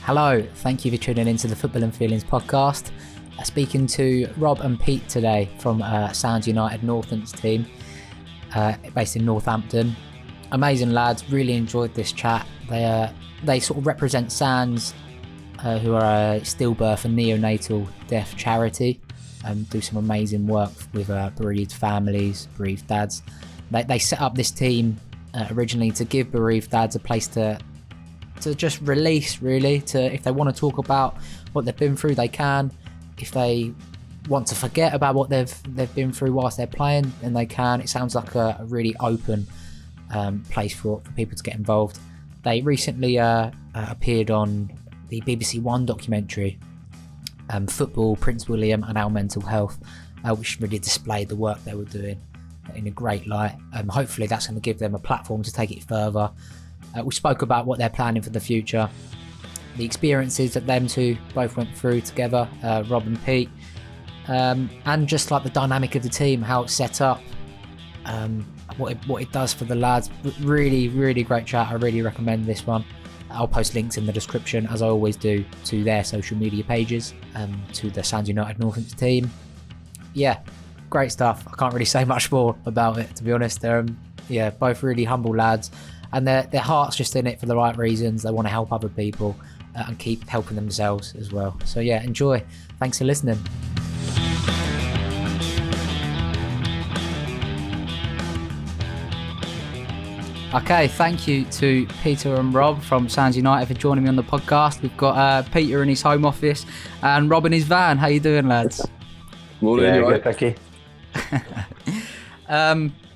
Hello, thank you for tuning into the Football and Feelings podcast. Speaking to Rob and Pete today from Sands United Northants team, based in Northampton. Amazing lads, really enjoyed this chat. They sort of represent Sands, who are a stillbirth and neonatal death charity, and do some amazing work with bereaved families, bereaved dads. They set up this team originally to give bereaved dads a place to just release, really, to if they want to talk about what they've been through, they can. If they want to forget about what they've been through whilst they're playing, then they can. It sounds like a really open place for people to get involved. They recently appeared on the BBC One documentary, Football, Prince William and Our Mental Health, which really displayed the work they were doing in a great light. Hopefully that's going to give them a platform to take it further. We spoke about what they're planning for the future, the experiences that them two both went through together, Rob and Pete, and just like the dynamic of the team, how it's set up, what it does for the lads. Really, really great chat. I really recommend this one. I'll post links in the description, as I always do, to their social media pages, to the Sands United Northants team. Yeah, great stuff. I can't really say much more about it, to be honest. They're both really humble lads, and their heart's just in it for the right reasons. They want to help other people and keep helping themselves as well. So yeah, enjoy. Thanks for listening. Okay, thank you to Peter and Rob from Sands United for joining me on the podcast. We've got Peter in his home office and Rob in his van. How you doing, lads? Morning, yeah, good, thank you.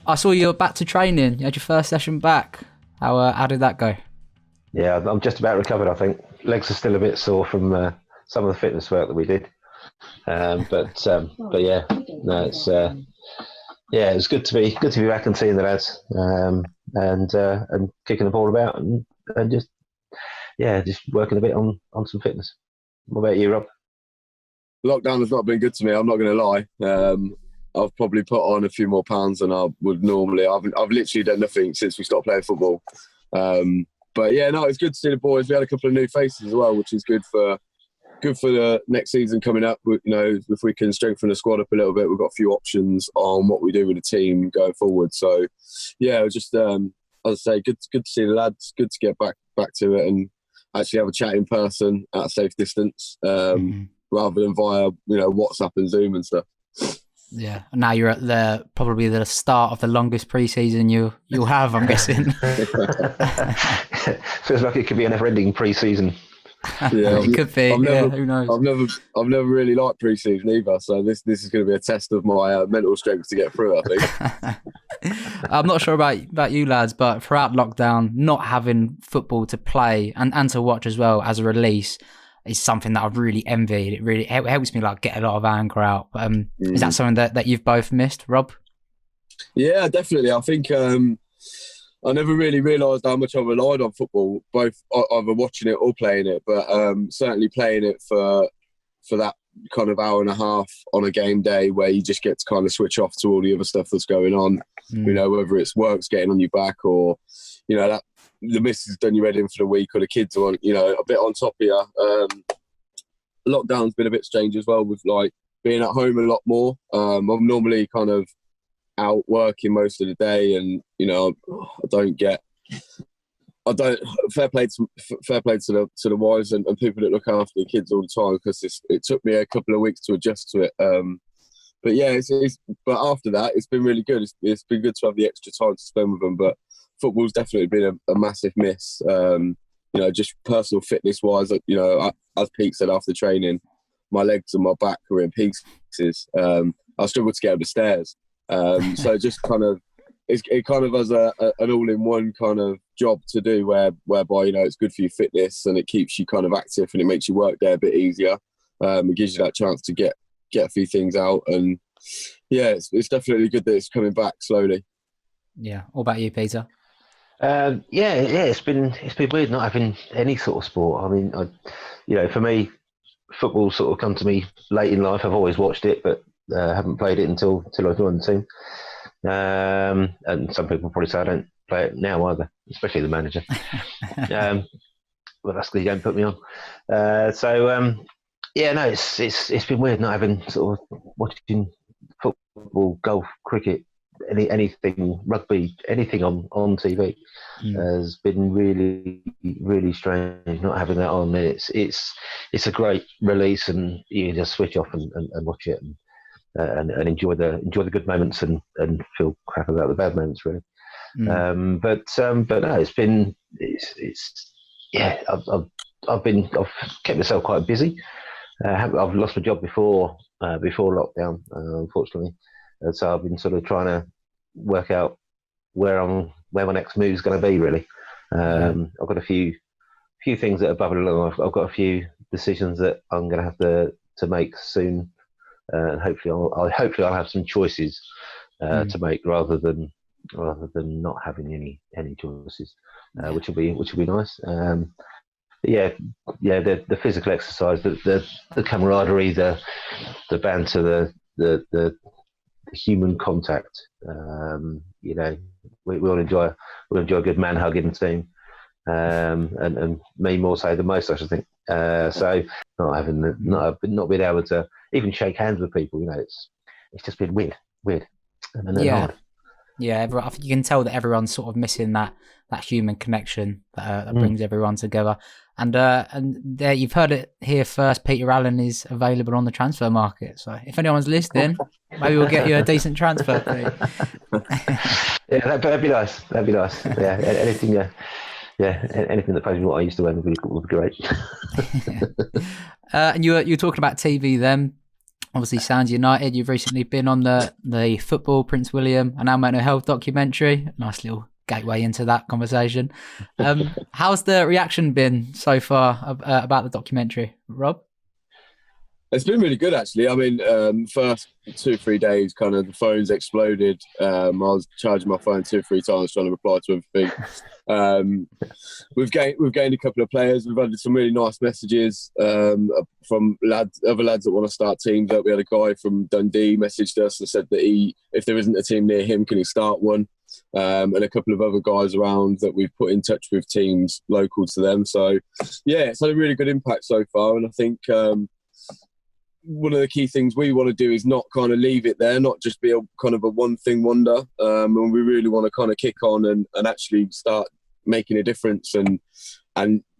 I saw you were back to training. You had your first session back. How did that go? Yeah, I'm just about recovered, I think. Legs are still a bit sore from some of the fitness work that we did. But yeah, no, it was good to be back and seeing the lads, and kicking the ball about and just working a bit on some fitness. What about you, Rob? Lockdown has not been good to me, I'm not going to lie. I've probably put on a few more pounds than I would normally. I've literally done nothing since we stopped playing football. But yeah, no, it's good to see the boys. We had a couple of new faces as well, which is good for the next season coming up. You know, if we can strengthen the squad up a little bit, we've got a few options on what we do with the team going forward. So yeah, it was just as I say, good to see the lads. Good to get back to it and actually have a chat in person at a safe distance, rather than via WhatsApp and Zoom and stuff. Yeah, now you're at probably the start of the longest pre-season you'll have, I'm guessing. Feels like it could be a never-ending pre-season. Yeah, it could be. Who knows? I've never really liked pre-season either, so this is going to be a test of my mental strength to get through, I think. I'm not sure about you lads, but throughout lockdown, not having football to play and to watch as well as a release is something that I've really envied. It really helps me get a lot of anger out. Is that something that you've both missed, Rob? Yeah, definitely. I think I never really realised how much I relied on football, both either watching it or playing it, but certainly playing it for that kind of hour and a half on a game day where you just get to kind of switch off to all the other stuff that's going on. Whether it's work's getting on your back or that the missus has done your head in for the week or the kids are on, a bit on top of you. Lockdown's been a bit strange as well with being at home a lot more. I'm normally kind of out working most of the day, and fair play to the wives and people that look after the kids all the time, because it took me a couple of weeks to adjust to it. But yeah, but after that, it's been really good. It's been good to have the extra time to spend with them. But football's definitely been a massive miss. Just personal fitness wise. As Pete said, after training, my legs and my back are in pieces. I struggle to get up the stairs. So just it kind of has an all-in-one kind of job to do whereby it's good for your fitness and it keeps you kind of active and it makes your work day a bit easier. It gives you that chance to get a few things out, and yeah, it's definitely good that it's coming back slowly. Yeah. What about you, Peter? It's been weird not having any sort of sport. I mean, for me, football sort of come to me late in life. I've always watched it, but haven't played it until I joined the team. And some people probably say I don't play it now either, especially the manager. well, that's because you don't put me on. Yeah, no, it's been weird not having sort of watching football, golf, cricket, anything, rugby, anything on TV has been really, really strange not having that on. It's a great release, and you can just switch off and watch it and enjoy the good moments and feel crap about the bad moments, really. But no, I've kept myself quite busy. I've lost my job before lockdown, unfortunately, so I've been sort of trying to work out where my next move is going to be. Really, I've got a few things that are bubbling along. I've got a few decisions that I'm going to have to make soon, and hopefully I'll have some choices to make rather than not having any choices, which will be nice. The physical exercise, the camaraderie, the banter, the human contact. We'll enjoy a good man hugging team, and me more so than most, I should think. So not being able to even shake hands with people, it's just been weird, and then hard. Yeah, I think you can tell that everyone's sort of missing that human connection that brings everyone together. And there, you've heard it here first. Peter Allen is available on the transfer market. So if anyone's listening, maybe we'll get you a decent transfer fee. Yeah, that'd be nice. Yeah, anything. Yeah, anything that pays me what I used to earn would be great. And you were talking about TV then. Obviously, Sands United, you've recently been on the football Prince William and our mental health documentary. Nice little gateway into that conversation. How's the reaction been so far about the documentary, Rob? It's been really good, actually. I mean, first 2-3 days, kind of the phones exploded. I was charging my phone 2-3 times trying to reply to everything. We've gained a couple of players. We've had some really nice messages from other lads that want to start teams. We had a guy from Dundee messaged us and said that if there isn't a team near him, can he start one? And a couple of other guys around that we've put in touch with teams local to them. So, yeah, it's had a really good impact so far. And I think one of the key things we want to do is not kind of leave it there, not just be a kind of a one-thing wonder. And we really want to kind of kick on and actually start making a difference and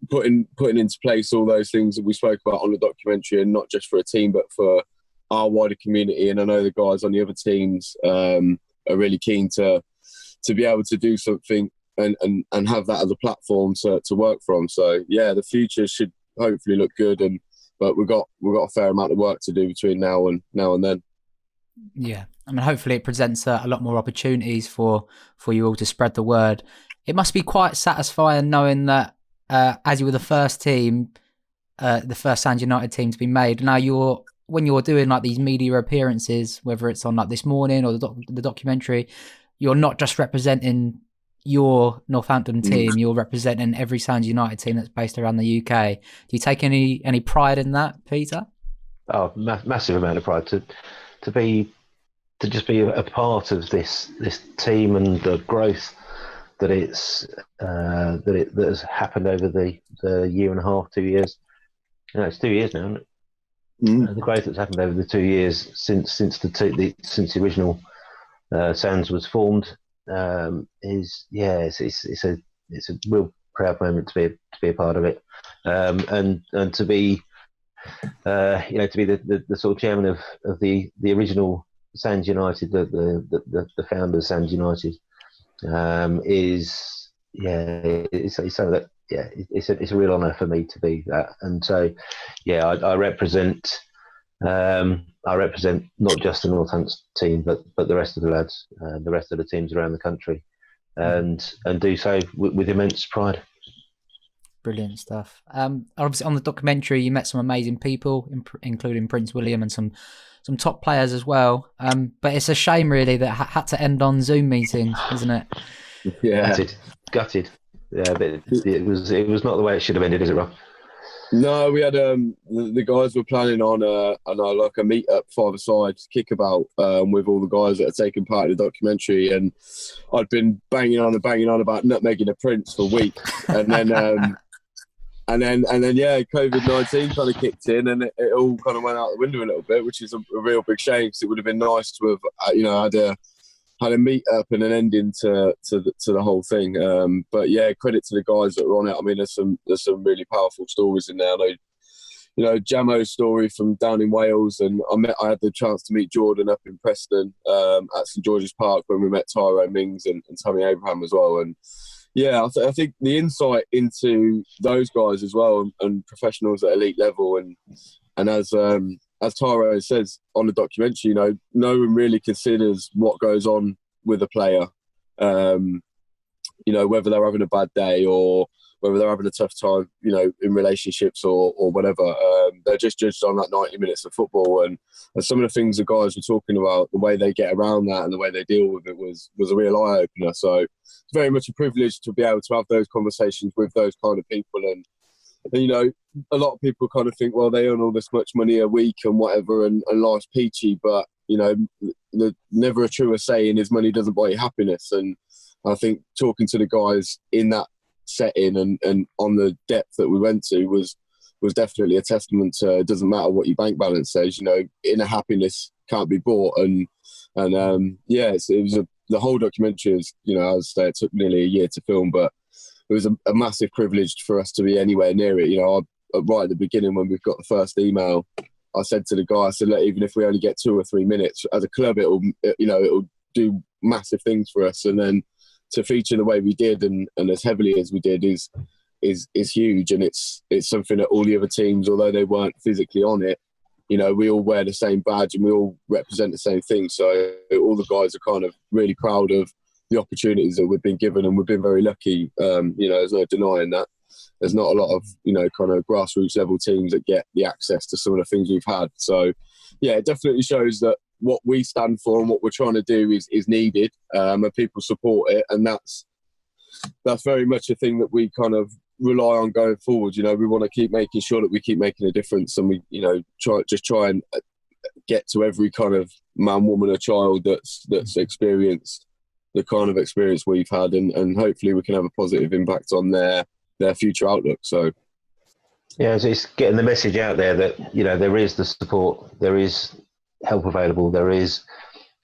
putting into place all those things that we spoke about on the documentary, and not just for a team, but for our wider community. And I know the guys on the other teams are really keen to be able to do something and have that as a platform to work from. So yeah, the future should hopefully look good, but we've got a fair amount of work to do between now and then. Yeah, I mean, hopefully it presents a lot more opportunities for you all to spread the word. It must be quite satisfying knowing that as you were the first team, the first Sands United team to be made. Now when you're doing like these media appearances, whether it's on like This Morning or the documentary, you're not just representing your Northampton team, you're representing every Sands United team that's based around the UK. Do you take any pride in that, Peter? Oh, massive amount of pride to just be a part of this team and the growth that that has happened over the year and a half, 2 years. It's 2 years now, isn't it? The growth that's happened over the 2 years since the original Sands was formed it's a real proud moment to be a part of it, and to be the sort of chairman of the original Sands United, the founder of Sands United, it's something that it's a real honour for me to be that. And so I represent not just the Northants team, but the rest of the lads, the rest of the teams around the country, and do so with immense pride. Brilliant stuff. Obviously, on the documentary, you met some amazing people, including Prince William and some top players as well. But it's a shame, really, that had to end on Zoom meetings, isn't it? Yeah, gutted. Yeah, but it was not the way it should have ended, is it, Rob? No, we had the guys were planning on a meet up 5-a-side kickabout with all the guys that are taking part in the documentary, and I'd been banging on about nutmegging a Prince for weeks, and then and then yeah, COVID-19 kind of kicked in, and it all kind of went out the window a little bit, which is a real big shame, because it would have been nice to have had a meet up and an ending to the whole thing. But yeah, credit to the guys that were on it. I mean, there's some really powerful stories in there. I know, Jamo's story from down in Wales, and I had the chance to meet Jordan up in Preston at St George's Park when we met Tyrone Mings and Tammy Abraham as well. And yeah, I think the insight into those guys as well, and professionals at elite level, and as Tyrone says on the documentary, no one really considers what goes on with a player, whether they're having a bad day or whether they're having a tough time, in relationships or whatever. They're just judged on that 90 minutes of football. And some of the things the guys were talking about, the way they get around that and the way they deal with it was a real eye-opener. So it's very much a privilege to be able to have those conversations with those kind of people. And a lot of people kind of think, well, they earn all this much money a week and whatever, and life's peachy. But, never a truer saying is money doesn't buy you happiness. And I think talking to the guys in that setting and on the depth that we went to was definitely a testament to, it doesn't matter what your bank balance says, inner happiness can't be bought. And the whole documentary is, as I say, it took nearly a year to film, but it was a massive privilege for us to be anywhere near it. Right at the beginning when we got the first email, I said to the guy, look, even if we only get 2 or 3 minutes as a club, it'll do massive things for us. And then to feature the way we did and as heavily as we did is huge. And it's something that all the other teams, although they weren't physically on it, we all wear the same badge and we all represent the same thing. So all the guys are kind of really proud of the opportunities that we've been given, and we've been very lucky. There's no denying that. There's not a lot of, kind of grassroots level teams that get the access to some of the things we've had. So, yeah, it definitely shows that what we stand for and what we're trying to do is needed, and people support it. And that's very much a thing that we kind of rely on going forward. We want to keep making sure that we keep making a difference, and we, try and get to every kind of man, woman, or child that's experienced the kind of experience we've had, and hopefully we can have a positive impact on their future outlook. So yeah, so it's getting the message out there that there is the support, there is help available, there is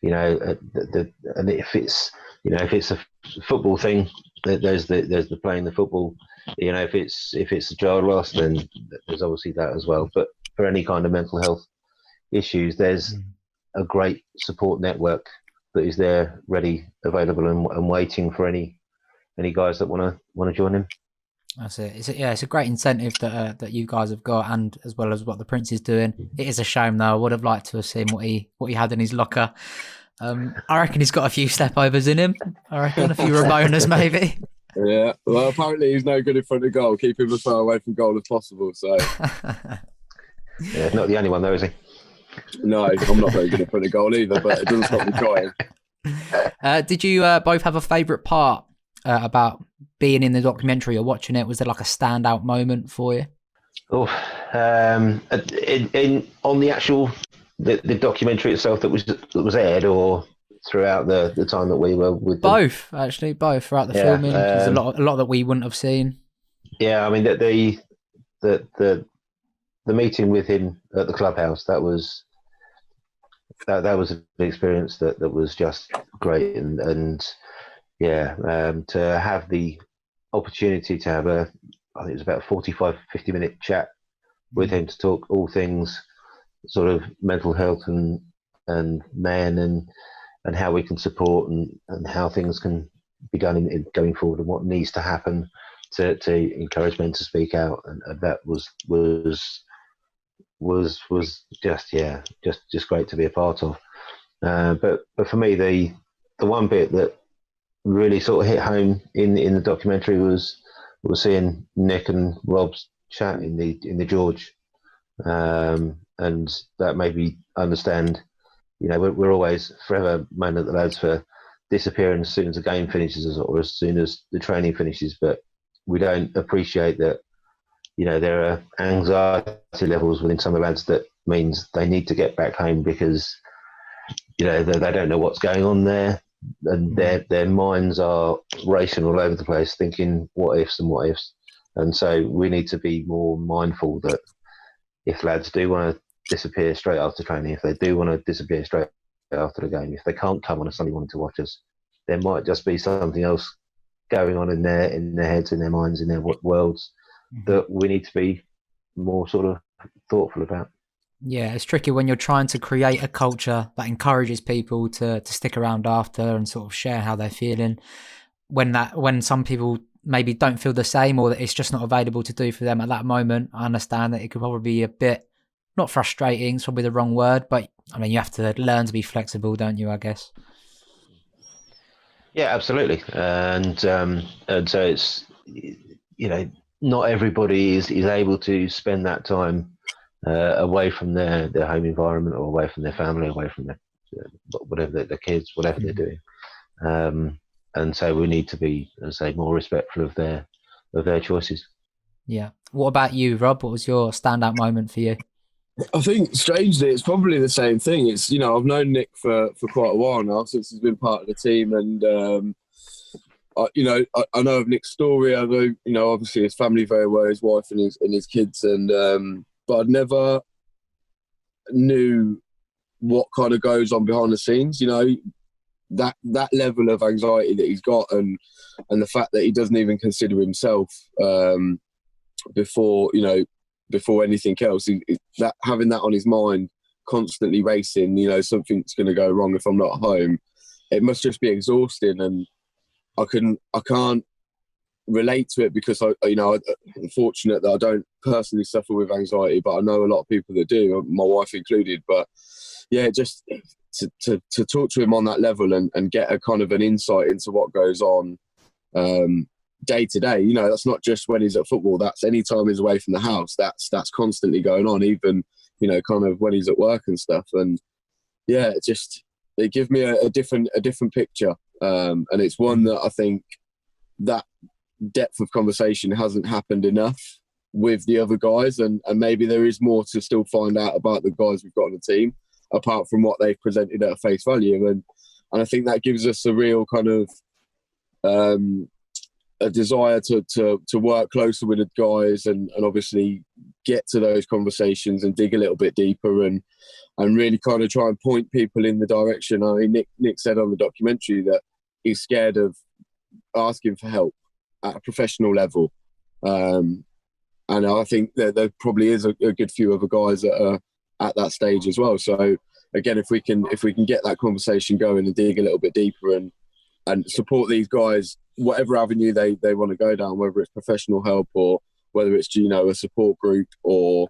and if it's a football thing, there's the playing the football. If it's a child lost, then there's obviously that as well. But for any kind of mental health issues, there's a great support network that is there, ready, available, and waiting for any guys that want to join in. That's it. It's a great incentive that you guys have got, and as well as what the Prince is doing. It is a shame though. I would have liked to have seen what he had in his locker. I reckon he's got a few stepovers in him. I reckon a few Ramonas maybe. Yeah. Well, apparently he's no good in front of goal. Keep him as far away from goal as possible. So. Yeah, not the only one though, is he? No, I'm not very good in front of goal either, but it doesn't stop me trying. Did you both have a favourite part about being in the documentary or watching it? Was there like a standout moment for you? Oh, on the actual the documentary itself that was aired, or throughout the time that we were with them? Both throughout the filming. There's a lot that we wouldn't have seen. Yeah, I mean the meeting with him at the clubhouse, that was an experience that was just great, and to have the opportunity to have I think it was about a 45-50 minute chat with him to talk all things sort of mental health and man and how we can support and how things can be done in going forward, and what needs to happen to encourage men to speak out, and that was just great to be a part of. But for me, the one bit that really sort of hit home in the documentary was seeing Nick and Rob's chat in the George, and that made me understand. We're always forever moaning at the lads for disappearing as soon as the game finishes or as soon as the training finishes, but we don't appreciate that. There are anxiety levels within some of the lads that means they need to get back home because they don't know what's going on there, and their minds are racing all over the place, thinking what ifs and what ifs. And so we need to be more mindful that if lads do want to disappear straight after training, if they do want to disappear straight after the game, if they can't come on a Sunday morning to watch us, there might just be something else going on in their heads, in their minds, in their worlds that we need to be more sort of thoughtful about. Yeah, it's tricky when you're trying to create a culture that encourages people to stick around after and sort of share how they're feeling. When some people maybe don't feel the same, or that it's just not available to do for them at that moment, I understand that it could probably be a bit, not frustrating, it's probably the wrong word, but I mean, you have to learn to be flexible, don't you, I guess? Yeah, absolutely. And so it's, not everybody is able to spend that time away from their home environment, or away from their family, away from their whatever their kids, whatever they're doing. And so we need to be, as I say, more respectful of their choices. Yeah. What about you, Rob? What was your standout moment for you? I think, strangely, it's probably the same thing. It's, I've known Nick for quite a while now, since he's been part of the team. And, I know of Nick's story. I know, obviously his family very well, his wife and his kids. And but I never knew what kind of goes on behind the scenes, that level of anxiety that he's got, and the fact that he doesn't even consider himself before anything else, that having that on his mind, constantly racing, something's going to go wrong if I'm not home. It must just be exhausting, and I can't relate to it because I'm fortunate that I don't personally suffer with anxiety, but I know a lot of people that do, my wife included. But yeah, just to talk to him on that level and get a kind of an insight into what goes on day to day. That's not just when he's at football. That's any time he's away from the house. That's constantly going on. Even kind of when he's at work and stuff. And yeah, they give me a different picture. And it's one that I think that depth of conversation hasn't happened enough with the other guys, and maybe there is more to still find out about the guys we've got on the team, apart from what they've presented at face value. And I think that gives us a real kind of a desire to work closer with the guys and obviously get to those conversations and dig a little bit deeper and really kind of try and point people in the direction. I mean, Nick said on the documentary that he's scared of asking for help at a professional level. And I think that there probably is a good few other guys that are at that stage as well. So again, if we can get that conversation going and dig a little bit deeper and support these guys, whatever avenue they want to go down, whether it's professional help or whether it's, a support group or,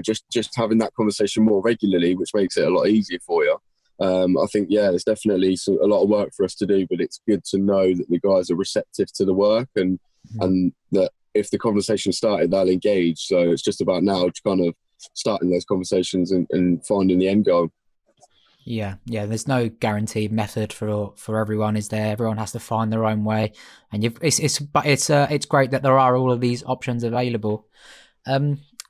just having that conversation more regularly, which makes it a lot easier for you. I think, there's definitely a lot of work for us to do, but it's good to know that the guys are receptive to the work and that if the conversation started, they'll engage. So it's just about now kind of starting those conversations and finding the end goal. Yeah. There's no guaranteed method for everyone, is there? Everyone has to find their own way, and it's great that there are all of these options available.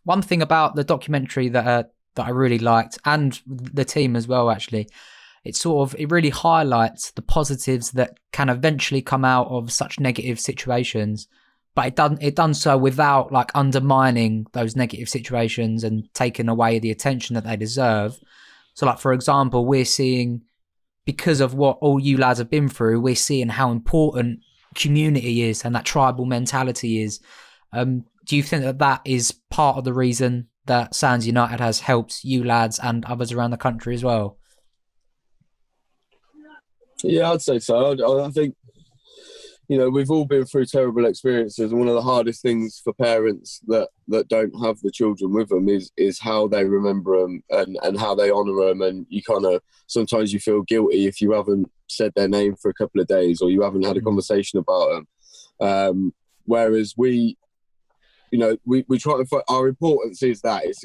One thing about the documentary that I really liked, and the team as well, actually, it really highlights the positives that can eventually come out of such negative situations, but it done so without like undermining those negative situations and taking away the attention that they deserve. So, like, for example, we're seeing, because of what all you lads have been through, we're seeing how important community is and that tribal mentality is. Do you think that is part of the reason that Sands United has helped you lads and others around the country as well? Yeah, I'd say so. I think, we've all been through terrible experiences, and one of the hardest things for parents that don't have the children with them is how they remember them and how they honour them. And you kind of, sometimes you feel guilty if you haven't said their name for a couple of days or you haven't had a conversation about them. Whereas we try to find, our importance is that it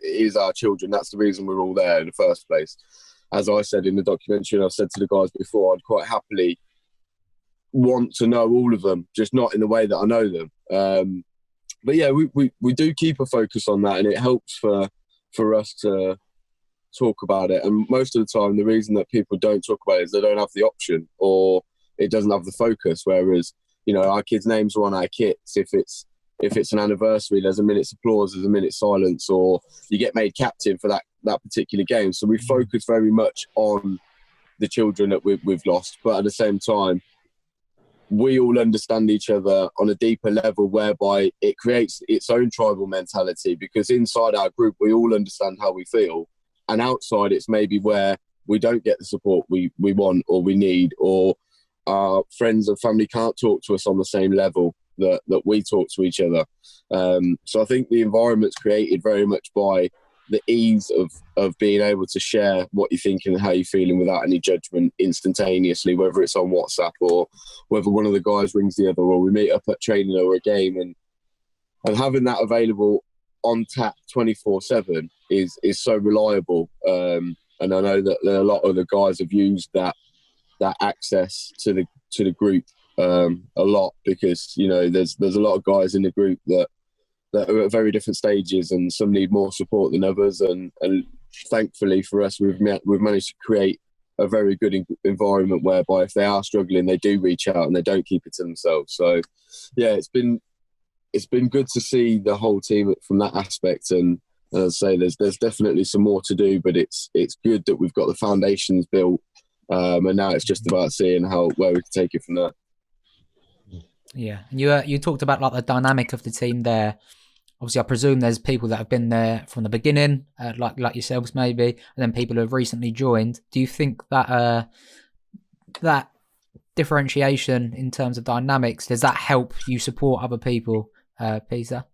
is our children. That's the reason we're all there in the first place. As I said in the documentary, and I've said to the guys before, I'd quite happily want to know all of them, just not in the way that I know them. But yeah, we do keep a focus on that, and it helps for us to talk about it. And most of the time, the reason that people don't talk about it is they don't have the option, or it doesn't have the focus. Whereas, our kids' names are on our kits. If it's if it's an anniversary, there's a minute's applause, there's a minute's silence, or you get made captain for that particular game. So we focus very much on the children that we've lost, but at the same time, we all understand each other on a deeper level, whereby it creates its own tribal mentality, because inside our group, we all understand how we feel. And outside, it's maybe where we don't get the support we want or we need, or our friends and family can't talk to us on the same level that we talk to each other. So I think the environment's created very much by the ease of being able to share what you're thinking and how you're feeling without any judgment instantaneously, whether it's on WhatsApp or whether one of the guys rings the other, or we meet up at training or a game, and having that available on tap 24/7 is so reliable. And I know that a lot of the guys have used that access to the group a lot, because there's a lot of guys in the group that are at very different stages, and some need more support than others. And thankfully for us, we've managed to create a very good environment whereby if they are struggling, they do reach out and they don't keep it to themselves. So yeah, it's been good to see the whole team from that aspect. And as I say, there's definitely some more to do, but it's good that we've got the foundations built, and now it's just about seeing where we can take it from there. Yeah, and you talked about like the dynamic of the team there. Obviously, I presume there's people that have been there from the beginning, like yourselves maybe, and then people who have recently joined. Do you think that that differentiation in terms of dynamics, does that help you support other people, Peter?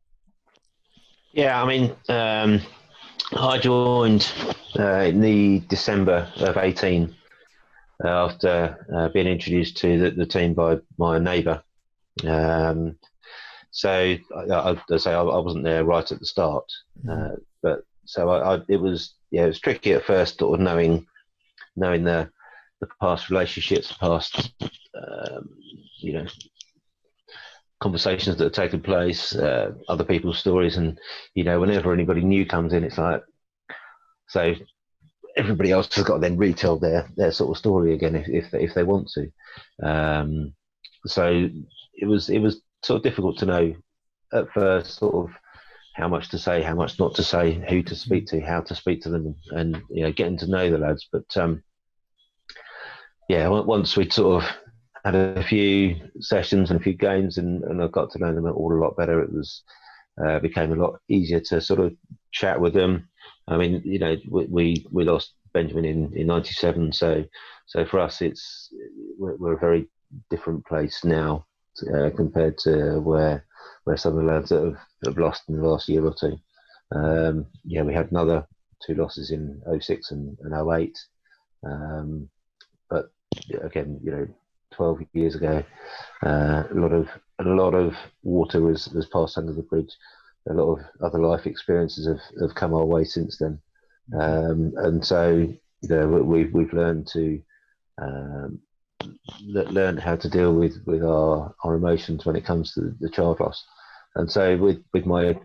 Yeah, I mean, I joined in the December of 18 after being introduced to the team by my neighbour. So I wasn't there right at the start, but so it was tricky at first, sort of knowing the past relationships, past conversations that have taken place, other people's stories, and whenever anybody new comes in, it's like, so everybody else has got to then retell their sort of story again if they want to. So it was sort of difficult to know at first, sort of how much to say, how much not to say, who to speak to, how to speak to them, and getting to know the lads. But once we sort of had a few sessions and a few games, and I got to know them all a lot better, it was became a lot easier to sort of chat with them. I mean, we lost Benjamin in 97, so for us we're a very different place now compared to where some of the lads that have lost in the last year or two. We had another 2 losses in 06 and 08, but again, 12 years ago, a lot of water was passed under the bridge. A lot of other life experiences have come our way since then, and so we've learned to learn how to deal with our emotions when it comes to the child loss. And so with my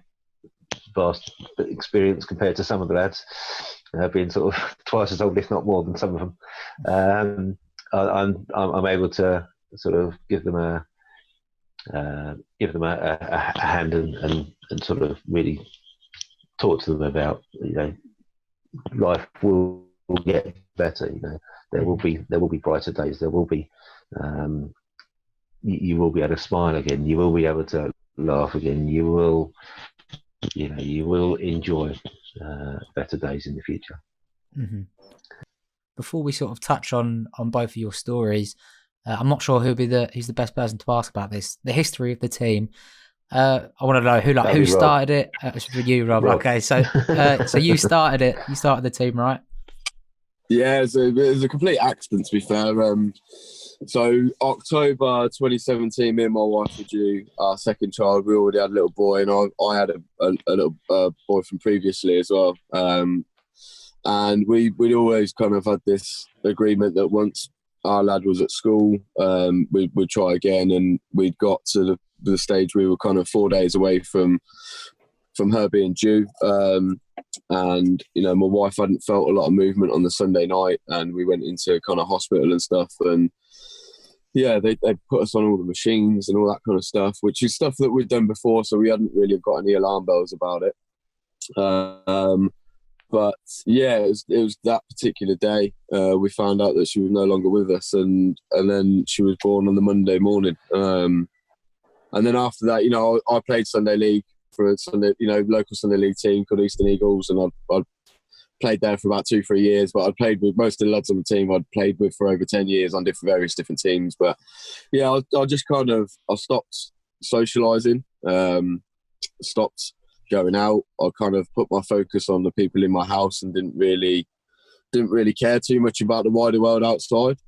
vast experience compared to some of the lads, being sort of twice as old, if not more than some of them, I'm able to sort of give them a hand and sort of really talk to them about life will get better. There will be brighter days. There will be you will be able to smile again. You will be able to laugh again. You will enjoy better days in the future. Mm-hmm. Before we sort of touch on both of your stories, I'm not sure who's the best person to ask about this. The history of the team. I want to know who started it. It's for you, Rob. Okay, so you started it. You started the team, right? Yeah, it was a complete accident, to be fair. So October 2017, me and my wife were due our second child. We already had a little boy, and I had a little boyfriend previously as well. And we'd always kind of had this agreement that once our lad was at school, we'd try again. And we'd got to the stage we were kind of 4 days away from her being due. And my wife hadn't felt a lot of movement on the Sunday night, and we went into kind of hospital and stuff. And yeah, they put us on all the machines and all that kind of stuff, which is stuff that we'd done before, so we hadn't really got any alarm bells about it. But yeah, it was that particular day we found out that she was no longer with us, and then she was born on the Monday morning. And then after that, I played Sunday League for a Sunday, local Sunday League team called Eastern Eagles, and I'd played there for about 2-3 years. But I'd played with most of the lads on the team I'd played with for over 10 years on various different teams. But yeah, I just I stopped socialising, stopped going out. I kind of put my focus on the people in my house and didn't really care too much about the wider world outside.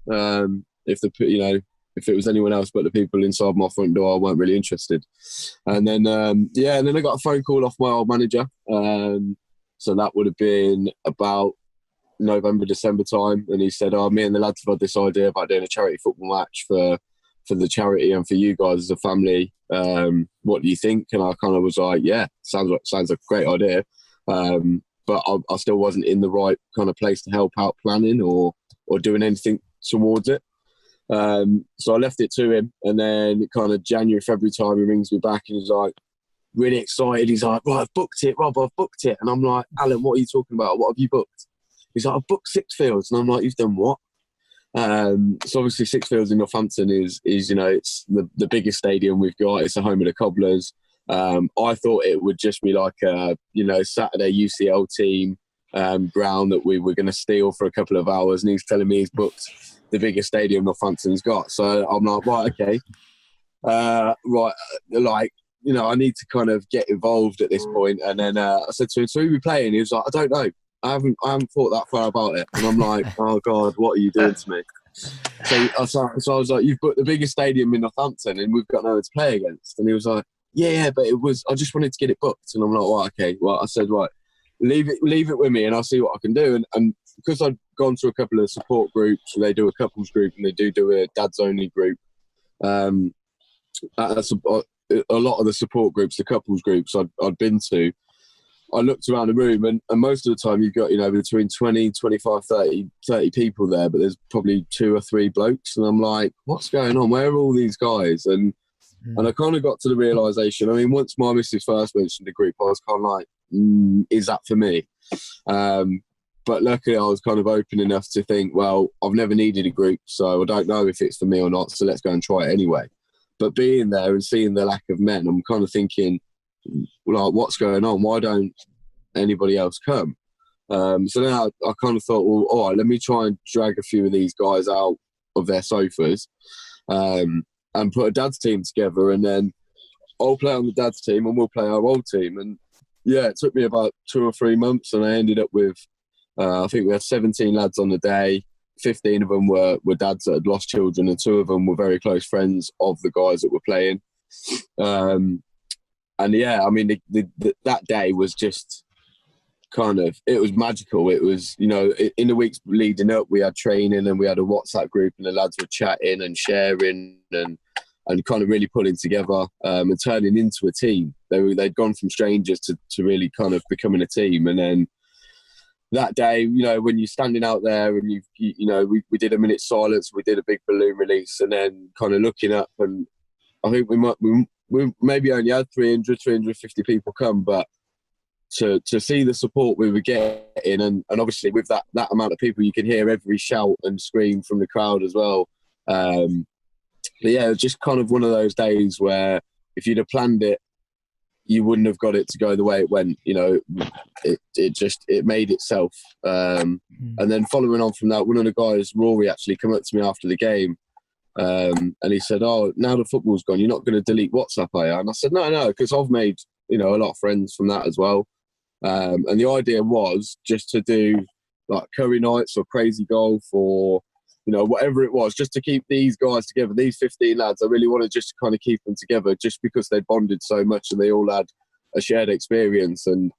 If it was anyone else but the people inside my front door, I weren't really interested. And then and then I got a phone call off my old manager. So that would have been about November, December time, and he said, me and the lads have had this idea about doing a charity football match for the charity and for you guys as a family. What do you think? And I kind of was like, yeah, sounds like a great idea. But I still wasn't in the right kind of place to help out planning or doing anything towards it. So I left it to him, and then kind of January, February time, he rings me back and he's like, really excited. He's like, right, I've booked it, Rob, I've booked it. And I'm like, Alan, what are you talking about? What have you booked? He's like, I've booked Sixfields. And I'm like, you've done what? So obviously Sixfields in Northampton is it's the biggest stadium we've got. It's the home of the Cobblers. I thought it would just be like a Saturday UCL team ground that we were going to steal for a couple of hours, and he's telling me he's booked the biggest stadium Northampton's got. So I'm like, right, okay, I need to kind of get involved at this point. And then I said to him, so who are we playing? He was like, I don't know. I haven't thought that far about it. And I'm like, oh God, what are you doing to me? So I was like, you've booked the biggest stadium in Northampton and we've got no one to play against. And he was like, yeah, but I just wanted to get it booked. And I'm like, right, okay. Well, I said, right, leave it with me and I'll see what I can do. And because I'd gone to a couple of support groups, they do a couples group and they do a dads only group. A lot of the support groups, the couples groups I'd been to, I looked around the room and most of the time you've got, between 20, 25, 30 people there, but there's probably 2 or 3 blokes. And I'm like, what's going on? Where are all these guys? And I kind of got to the realisation, I mean, once my missus first mentioned the group, I was kind of like, is that for me? But luckily I was kind of open enough to think, well, I've never needed a group, so I don't know if it's for me or not, so let's go and try it anyway. But being there and seeing the lack of men, I'm kind of thinking, like, what's going on? Why don't anybody else come? So then I kind of thought, well, all right, let me try and drag a few of these guys out of their sofas and put a dad's team together. And then I'll play on the dad's team and we'll play our old team. And yeah, it took me about 2 or 3 months and I ended up with, I think we had 17 lads on the day. 15 of them were dads that had lost children and 2 of them were very close friends of the guys that were playing. And yeah, I mean, that day was just kind of, it was magical. It was, in the weeks leading up, we had training and we had a WhatsApp group and the lads were chatting and sharing and kind of really pulling together and turning into a team. They'd gone from strangers to really kind of becoming a team. And then that day, when you're standing out there and we did a minute silence, we did a big balloon release and then kind of looking up, and I think we maybe only had 350 people come, but to see the support we were getting and obviously with that amount of people, you could hear every shout and scream from the crowd as well. But yeah, it was just kind of one of those days where if you'd have planned it, you wouldn't have got it to go the way it went. It made itself. And then following on from that, one of the guys, Rory, actually come up to me after the game and he said, oh, now the football's gone, you're not going to delete WhatsApp, are you? And I said, no, because I've made, a lot of friends from that as well. And the idea was just to do like curry nights or crazy golf or, whatever it was, just to keep these guys together, these 15 lads. I really wanted just to kind of keep them together just because they bonded so much and they all had a shared experience and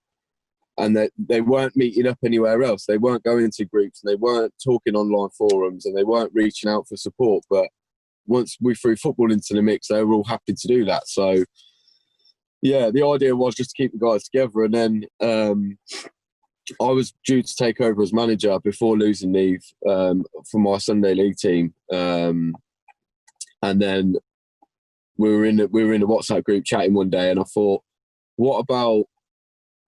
they weren't meeting up anywhere else. They weren't going to groups and they weren't talking online forums and they weren't reaching out for support. But once we threw football into the mix, they were all happy to do that. So, yeah, the idea was just to keep the guys together. And then I was due to take over as manager before losing leave for my Sunday League team. And then we were in a WhatsApp group chatting one day, and I thought, what about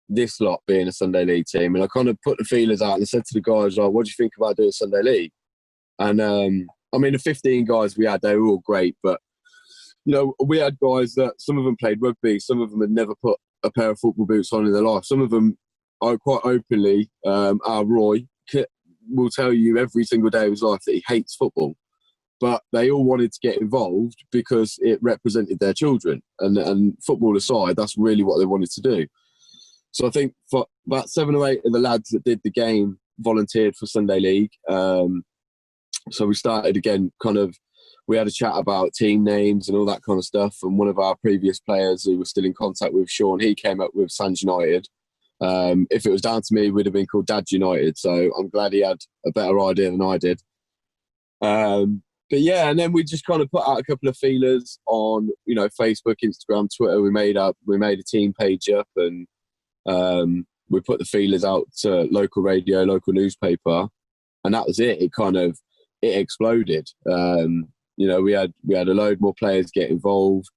this lot being a Sunday League team? And I kind of put the feelers out and I said to the guys, like, what do you think about doing Sunday League? And I mean, the 15 guys we had, they were all great, but you know, we had guys that some of them played rugby, some of them had never put a pair of football boots on in their life. Some of them are quite openly, our Roy will tell you every single day of his life that he hates football. But they all wanted to get involved because it represented their children. And football aside, that's really what they wanted to do. So I think for about 7 or 8 of the lads that did the game volunteered for Sunday League. So we started again, we had a chat about team names and all that kind of stuff. And one of our previous players who was still in contact with Sean, he came up with Sands United. If it was down to me, it would have been called Dad United. So I'm glad he had a better idea than I did. But yeah, and then we just kind of put out a couple of feelers on, you know, Facebook, Instagram, Twitter. We made a team page up, and we put the feelers out to local radio, local newspaper, and that was it. It exploded. You know, we had a load more players get involved,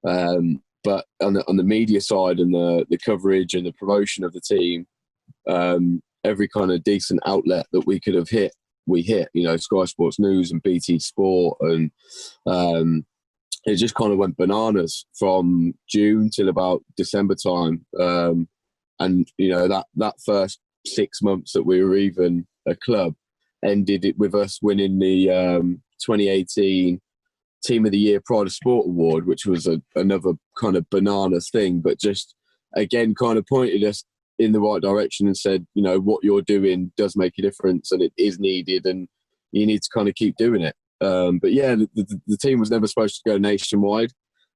but on the media side and the coverage and the promotion of the team, every kind of decent outlet that we could have hit, we hit. You know, Sky Sports News and BT Sport, and it just kind of went bananas from June till about December time. And you know, that first 6 months that we were even a club ended it with us winning the 2018 Team of the Year Pride of Sport Award, which was another kind of bananas thing, but just again kind of pointed us in the right direction and said, you know, what you're doing does make a difference and it is needed and you need to kind of keep doing it. But yeah, the team was never supposed to go nationwide.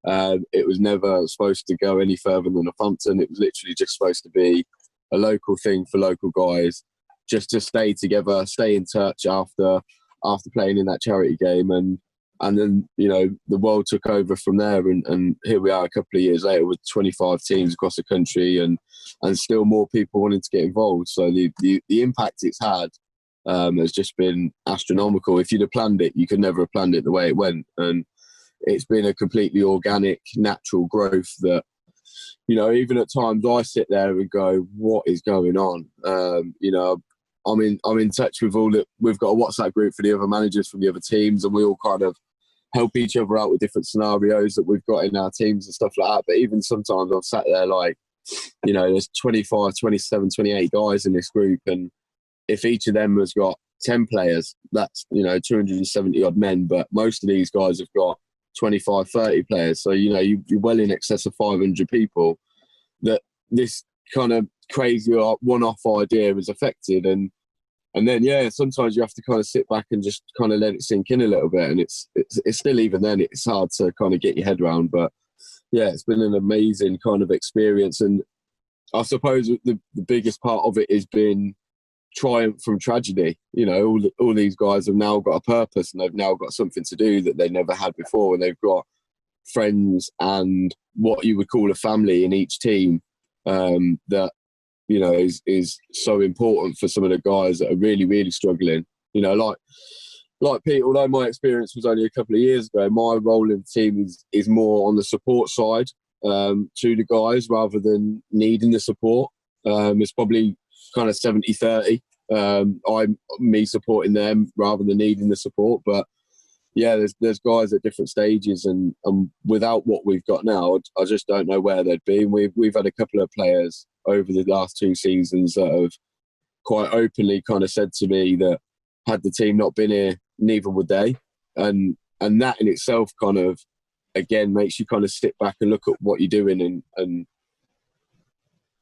It was never supposed to go any further than Northampton. It was literally just supposed to be a local thing for local guys, just to stay together, stay in touch after playing in that charity game. And then, you know, the world took over from there, and here we are a couple of years later with 25 teams across the country and still more people wanting to get involved. So the impact it's had has just been astronomical. If you'd have planned it, you could never have planned it the way it went. And it's been a completely organic, natural growth that, you know, even at times I sit there and go, what is going on? You know, I'm in touch with we've got a WhatsApp group for the other managers from the other teams, and we all kind of help each other out with different scenarios that we've got in our teams and stuff like that. But even sometimes I've sat there like, you know, there's 25, 27, 28 guys in this group, and if each of them has got 10 players, that's, you know, 270 odd men, but most of these guys have got 25, 30 players. So, you know, you're well in excess of 500 people that this kind of crazy one-off idea has affected. And then, yeah, sometimes you have to kind of sit back and just kind of let it sink in a little bit. And it's still, even then, it's hard to kind of get your head around. But yeah, it's been an amazing kind of experience. And I suppose the biggest part of it has been triumph from tragedy. You know, all these guys have now got a purpose, and they've now got something to do that they never had before. And they've got friends and what you would call a family in each team, that, you know, is so important for some of the guys that are really, really struggling. You know, like Pete, although my experience was only a couple of years ago, my role in the team is more on the support side to the guys rather than needing the support. It's probably kind of 70-30. I'm me supporting them rather than needing the support. But yeah, there's guys at different stages, and without what we've got now, I just don't know where they'd be. And we've had a couple of players over the last 2 seasons that have quite openly kind of said to me that had the team not been here, neither would they. And that in itself kind of, again, makes you kind of sit back and look at what you're doing and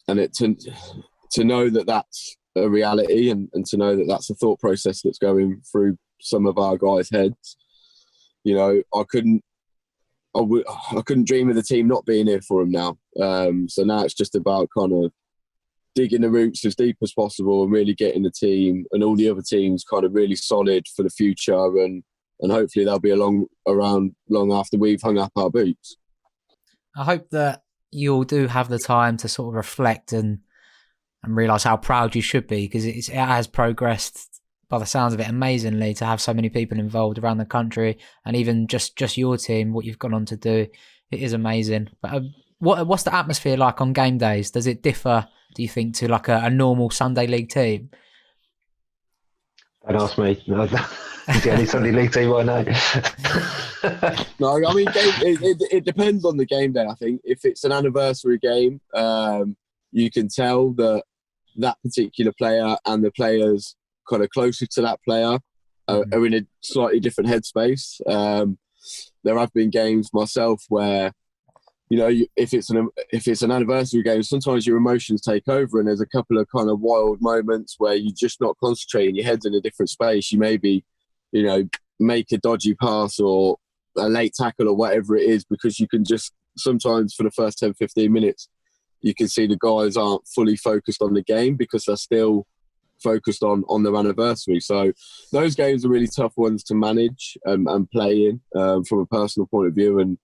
it to know that that's a reality, and to know that that's a thought process that's going through some of our guys' heads. You know, I couldn't dream of the team not being here for them now. So now it's just about kind of digging the roots as deep as possible and really getting the team and all the other teams kind of really solid for the future, and hopefully they'll be around long after we've hung up our boots. I hope that you all do have the time to sort of reflect and realise how proud you should be, because it has progressed by the sounds of it, amazingly to have so many people involved around the country, and even just your team, what you've gone on to do. It is amazing. But what's the atmosphere like on game days? Does it differ, do you think, to like a normal Sunday League team? Don't ask me. No, it's the only Sunday League team I know. No, I mean, it depends on the game day, I think. If it's an anniversary game, you can tell that particular player and the players kind of closer to that player are in a slightly different headspace. There have been games myself where, you know, if it's an anniversary game, sometimes your emotions take over, and there's a couple of kind of wild moments where you're just not concentrating. Your head's in a different space. You maybe, you know, make a dodgy pass or a late tackle or whatever it is, because you can just sometimes for the first 10, 15 minutes, you can see the guys aren't fully focused on the game because they're still focused on their anniversary. So those games are really tough ones to manage and play in from a personal point of view, and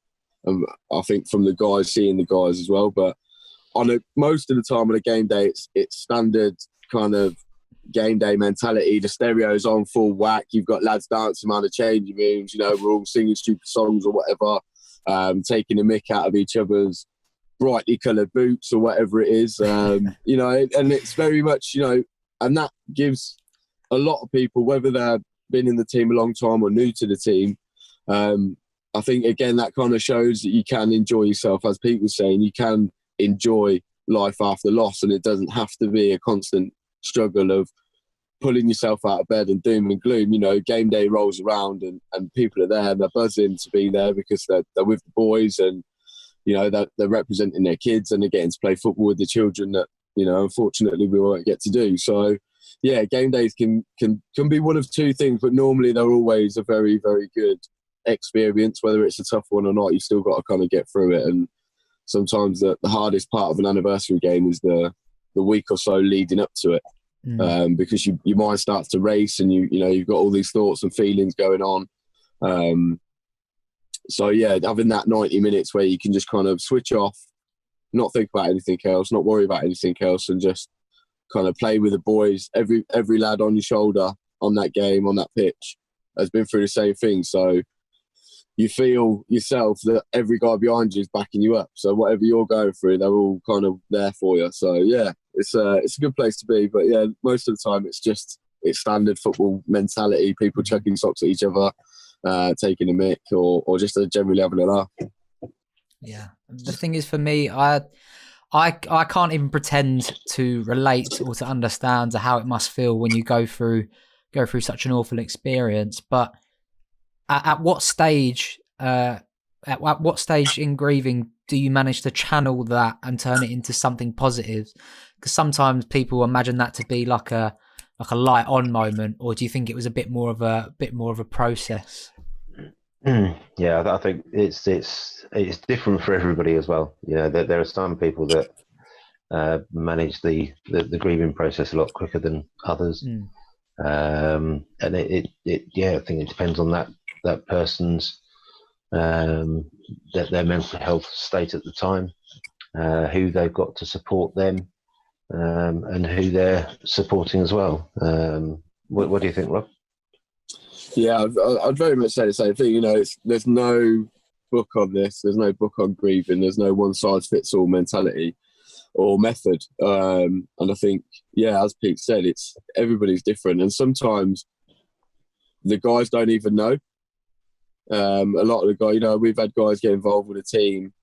I think from the guys, seeing the guys as well. But most of the time on a game day, it's standard kind of game day mentality. The stereo's on full whack. You've got lads dancing around the changing rooms. You know, we're all singing stupid songs or whatever, taking the mick out of each other's brightly coloured boots or whatever it is. You know, and it's very much, you know, and that gives a lot of people, whether they've been in the team a long time or new to the team, I think, again, that kind of shows that you can enjoy yourself. As Pete was saying, you can enjoy life after loss, and it doesn't have to be a constant struggle of pulling yourself out of bed and doom and gloom. You know, game day rolls around and people are there and they're buzzing to be there because they're with the boys, and, you know, they're representing their kids and they're getting to play football with the children that, you know, unfortunately we won't get to do. So, yeah, game days can be one of two things, but normally they're always a very, very good experience. Whether it's a tough one or not, you still got to kind of get through it. And sometimes the hardest part of an anniversary game is the week or so leading up to it, because your mind starts to race, and you know, you've got all these thoughts and feelings going on. So yeah, having that 90 minutes where you can just kind of switch off, not think about anything else, not worry about anything else, and just kind of play with the boys. Every lad on your shoulder on that game, on that pitch, has been through the same thing. So you feel yourself that every guy behind you is backing you up. So whatever you're going through, they're all kind of there for you. So yeah, it's a good place to be. But yeah, most of the time it's standard football mentality, people chucking socks at each other, taking a mick, or just generally having a laugh. Yeah. The thing is, for me, I can't even pretend to relate or to understand how it must feel when you go through such an awful experience. But at what stage in grieving do you manage to channel that and turn it into something positive? Because sometimes people imagine that to be like a light on moment, or do you think it was a bit more of a process? Yeah, I think it's different for everybody as well. You know, there are some people that manage the grieving process a lot quicker than others, and I think it depends on that person's their mental health state at the time, who they've got to support them, and who they're supporting as well. What do you think, Rob? Yeah, I'd very much say the same thing. You know, there's no book on this. There's no book on grieving. There's no one size fits all mentality or method. And I think, yeah, as Pete said, everybody's different, and sometimes the guys don't even know. A lot of the guys, you know, we've had guys get involved with a team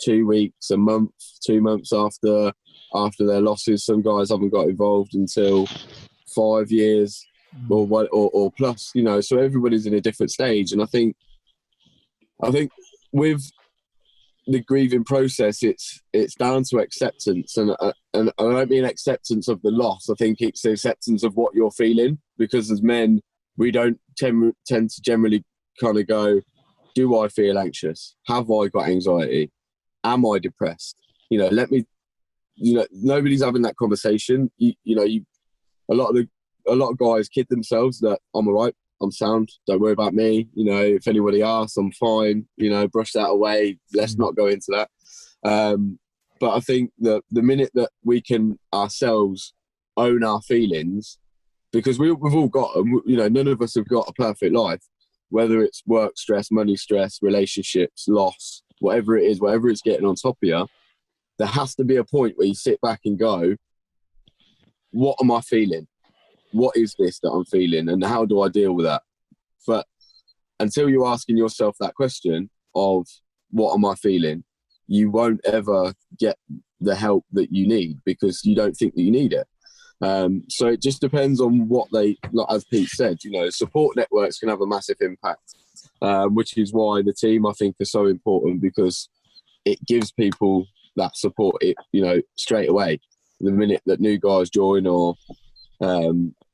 2 weeks, a month, 2 months after their losses. Some guys haven't got involved until 5 years or plus, you know. So everybody's in a different stage, and I think with the grieving process, it's down to acceptance, and I don't mean acceptance of the loss. I think it's the acceptance of what you're feeling, because as men, we don't tend to generally kind of go, do I feel anxious? Have I got anxiety? Am I depressed? You know, nobody's having that conversation. A lot of guys kid themselves that I'm all right, I'm sound, don't worry about me. You know, if anybody asks, I'm fine. You know, brush that away. Let's not go into that. But I think that the minute that we can ourselves own our feelings because we've all got them. You know, none of us have got a perfect life, whether it's work stress, money stress, relationships, loss, whatever it is, whatever it's getting on top of you. There has to be a point where you sit back and go, what am I feeling? What is this that I'm feeling? And how do I deal with that? But until you're asking yourself that question of what am I feeling, you won't ever get the help that you need because you don't think that you need it. So it just depends on what they, like as Pete said, you know, support networks can have a massive impact, which is why the team, I think, is so important, because it gives people that support, you know, straight away. The minute that new guys join or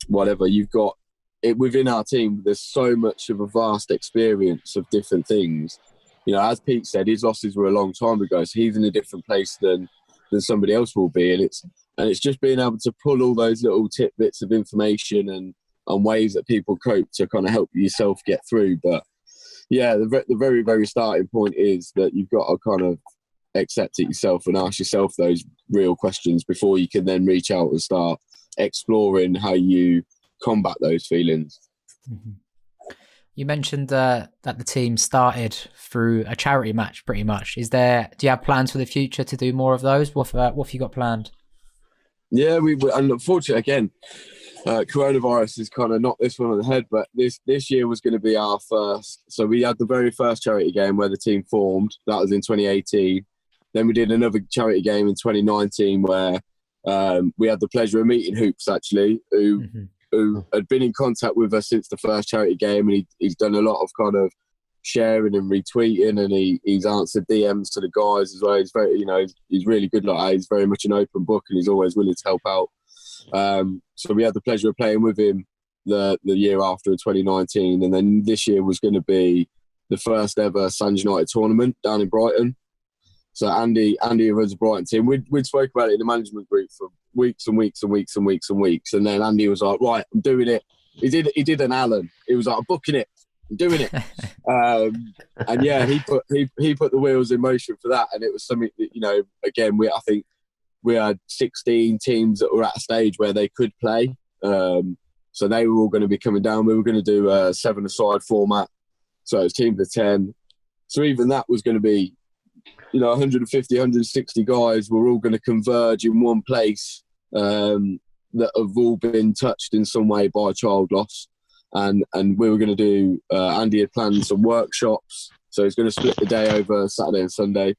whatever, you've got it within our team. There's so much of a vast experience of different things. You know, as Pete said, his losses were a long time ago, so he's in a different place than somebody else will be, and it's just being able to pull all those little tidbits of information and ways that people cope to kind of help yourself get through. But yeah, the very, very starting point is that you've got to kind of accept it yourself and ask yourself those real questions before you can then reach out and start exploring how you combat those feelings. Mm-hmm. You mentioned that the team started through a charity match, pretty much. Do you have plans for the future to do more of those? What have you got planned? Yeah, and unfortunately, again, coronavirus is kind of knocked this one on the head, but this year was going to be our first. So we had the very first charity game where the team formed. That was in 2018. Then we did another charity game in 2019 where we had the pleasure of meeting Hoops, actually, who had been in contact with us since the first charity game, and he's done a lot of kind of sharing and retweeting, and he's answered DMs to the guys as well. He's very, you know, he's really good like that. He's very much an open book, and he's always willing to help out. So we had the pleasure of playing with him the year after in 2019, and then this year was going to be the first ever Sands United tournament down in Brighton. So Andy runs a Brighton team. We'd spoke about it in the management group for weeks and weeks and weeks and weeks and weeks. And then Andy was like, right, I'm doing it. He did an Alan. He was like, I'm booking it. I'm doing it. And yeah, he put the wheels in motion for that. And it was something that, you know, again, I think we had 16 teams that were at a stage where they could play. So they were all going to be coming down. We were going to do a 7-a-side format. So it was teams of 10. So even that was going to be, you know, 150, 160 guys were all going to converge in one place that have all been touched in some way by child loss. And we were going to do, Andy had planned some workshops. So he's going to split the day over Saturday and Sunday.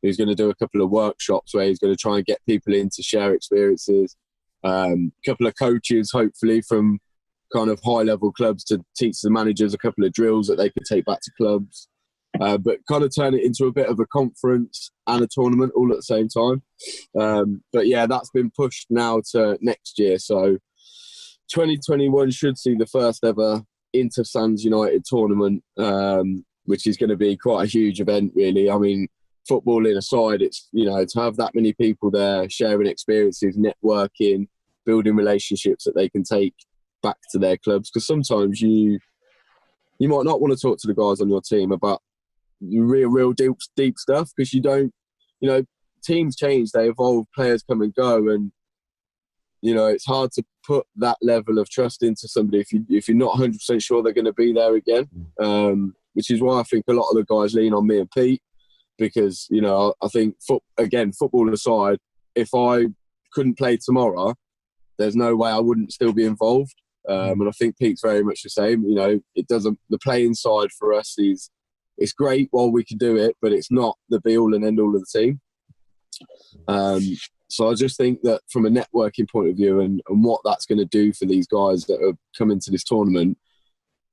He's going to do a couple of workshops where he's going to try and get people in to share experiences. A couple of coaches, hopefully, from kind of high-level clubs to teach the managers a couple of drills that they could take back to clubs. But kind of turn it into a bit of a conference and a tournament all at the same time. But yeah, that's been pushed now to next year. So 2021 should see the first ever Inter Sands United tournament, which is going to be quite a huge event, really. I mean, footballing aside, it's, you know, to have that many people there sharing experiences, networking, building relationships that they can take back to their clubs. Because sometimes you might not want to talk to the guys on your team about real deep stuff, because you don't, you know, teams change, they evolve, players come and go, and you know, it's hard to put that level of trust into somebody if you're not 100% sure they're going to be there again, which is why I think a lot of the guys lean on me and Pete, because, you know, I think football aside, if I couldn't play tomorrow, there's no way I wouldn't still be involved. And I think Pete's very much the same. You know, the playing side for us it's great while we can do it, but it's not the be-all and end-all of the team. So I just think that from a networking point of view and what that's going to do for these guys that have come into this tournament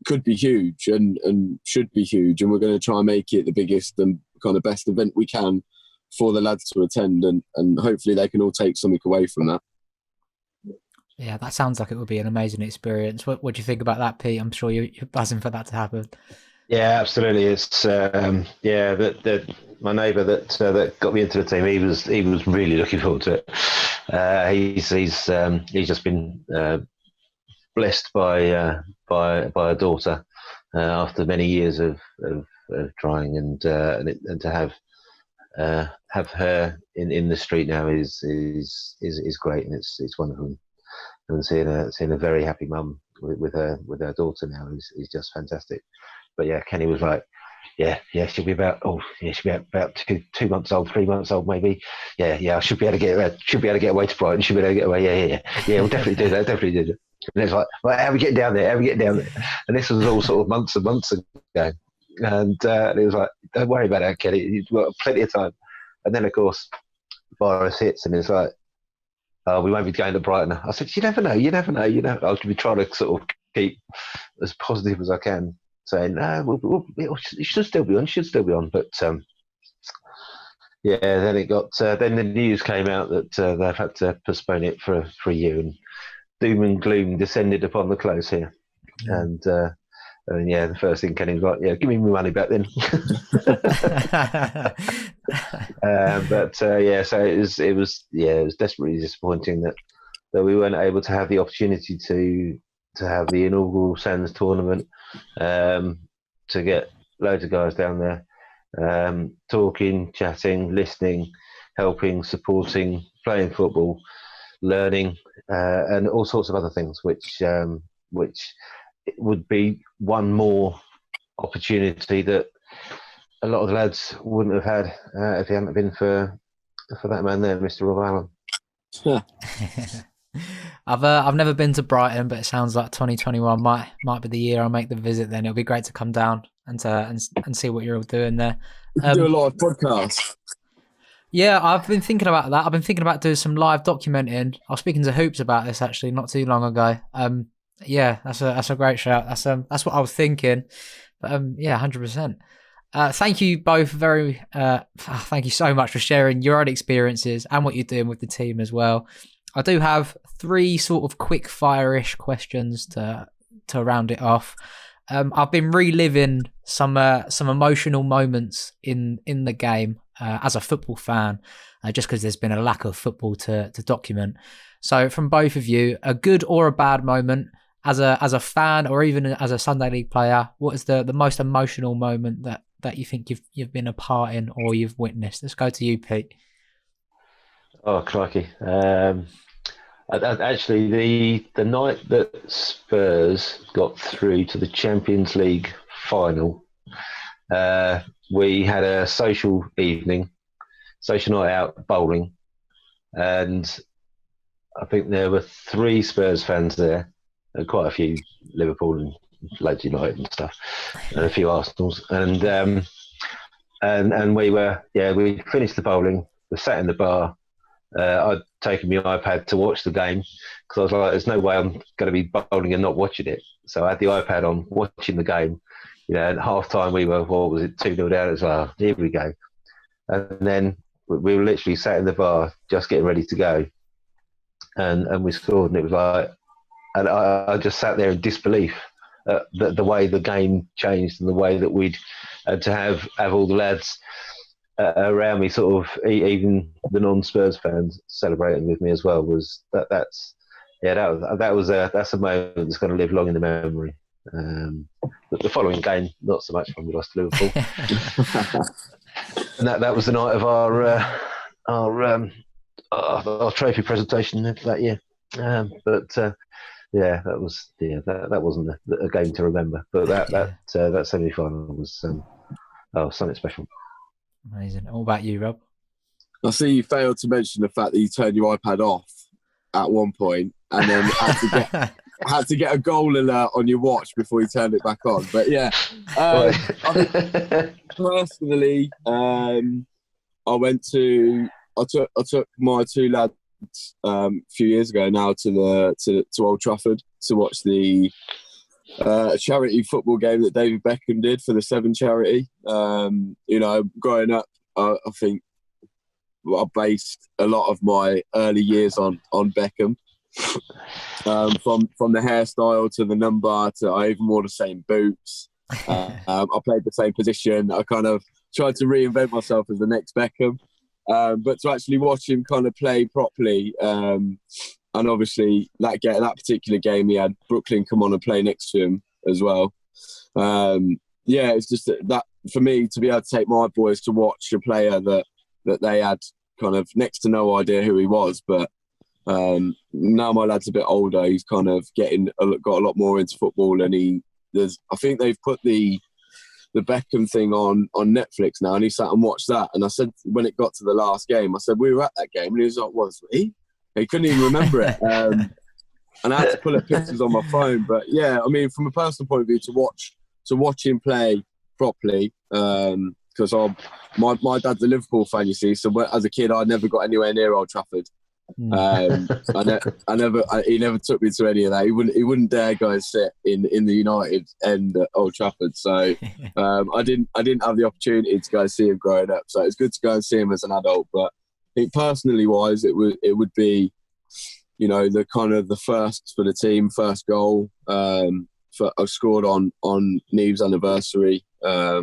could be huge and should be huge. And we're going to try and make it the biggest and kind of best event we can for the lads to attend. And hopefully they can all take something away from that. Yeah, that sounds like it would be an amazing experience. What do you think about that, Pete? I'm sure you're buzzing for that to happen. Yeah, absolutely. It's my neighbour that got me into the team. He was really looking forward to it. He's just been blessed by a daughter after many years of trying, and to have her in the street now is great, and it's wonderful. and seeing a very happy mum with her daughter now is just fantastic. But yeah, Kenny was like, yeah, she'll be about 2 months old, 3 months old maybe. Yeah, I should be able to get away to Brighton. Should be able to get away. Yeah, we'll definitely do that. And it's like, well, how are we getting down there? And this was all sort of months and months ago. And it was like, don't worry about that, Kenny. You've got plenty of time. And then, of course, virus hits, and it's like, oh, we won't be going to Brighton. I said, you never know. I'll be trying to sort of keep as positive as I can, saying, no, it should still be on. But yeah, then then the news came out that they've had to postpone it for a year, and doom and gloom descended upon the close here. And yeah, the first thing Kenny was like, yeah, give me my money back then. Yeah, so it was desperately disappointing that we weren't able to have the opportunity to have the inaugural Sands tournament, to get loads of guys down there, talking, chatting, listening, helping, supporting, playing football, learning, and all sorts of other things, which would be one more opportunity that a lot of the lads wouldn't have had if it hadn't been for that man there, Mr. Rob Allen. I've never been to Brighton, but it sounds like 2021 might be the year I'll make the visit. Then it'll be great to come down and see what you're all doing there. Do a lot of podcasts. Yeah, I've been thinking about that. I've been thinking about doing some live documenting. I was speaking to Hoops about this actually not too long ago. Yeah, that's a great shout. That's what I was thinking. But yeah, 100%. Thank you both thank you so much for sharing your own experiences and what you're doing with the team as well. I do have 3 sort of quick fire-ish questions to round it off. I've been reliving some emotional moments in the game as a football fan, just because there's been a lack of football to document. So from both of you, a good or a bad moment as a fan or even as a Sunday League player, what is the most emotional moment that you think you've been a part in or you've witnessed? Let's go to you, Pete. Oh, crikey. Actually, the night that Spurs got through to the Champions League final, we had a social night out bowling, and I think there were 3 Spurs fans there, and quite a few Liverpool and Leeds United and stuff, and a few Arsenals, and we finished the bowling. We sat in the bar. I'd taken my iPad to watch the game because I was like, there's no way I'm going to be bowling and not watching it. So I had the iPad on, watching the game. At half time we were, 2-0 down as well. Here we go. And then we were literally sat in the bar just getting ready to go. And we scored, and it was like, and I just sat there in disbelief at the way the game changed and the way that we'd to have all the lads around me, sort of even the non-Spurs fans celebrating with me as well. That's a moment that's going to live long in the memory. But the following game, not so much when we lost to Liverpool. And that was the night of our trophy presentation that year. That wasn't a game to remember. But that semi-final was something special. Amazing. What about you, Rob? I see you failed to mention the fact that you turned your iPad off at one point and then had to get a goal alert on your watch before you turned it back on. But yeah, I think personally, I took my 2 lads a few years ago now to Old Trafford to watch the charity football game that David Beckham did for the 7 charity. Growing up, I think I based a lot of my early years on Beckham. From the hairstyle to the number to I even wore the same boots. I played the same position. I kind of tried to reinvent myself as the next Beckham. But to actually watch him kind of play properly, and obviously that particular game, he had Brooklyn come on and play next to him as well. It's just that for me to be able to take my boys to watch a player that they had kind of next to no idea who he was, but Now my lad's a bit older. He's kind of got a lot more into football, and I think they've put the Beckham thing on Netflix now, and he sat and watched that. And I said, when it got to the last game, I said, we were at that game, and he was like, was we? He couldn't even remember it. And I had to pull up pictures on my phone. But yeah, I mean, from a personal point of view, to watch him play properly, because my dad's a Liverpool fan, you see. So as a kid, I never got anywhere near Old Trafford. He never took me to any of that. He wouldn't dare go and sit in the United end at Old Trafford. So I didn't have the opportunity to go and see him growing up. So it's good to go and see him as an adult. But I think personally wise, it would be, the kind of the first for the team, first goal. I scored on Neve's anniversary, her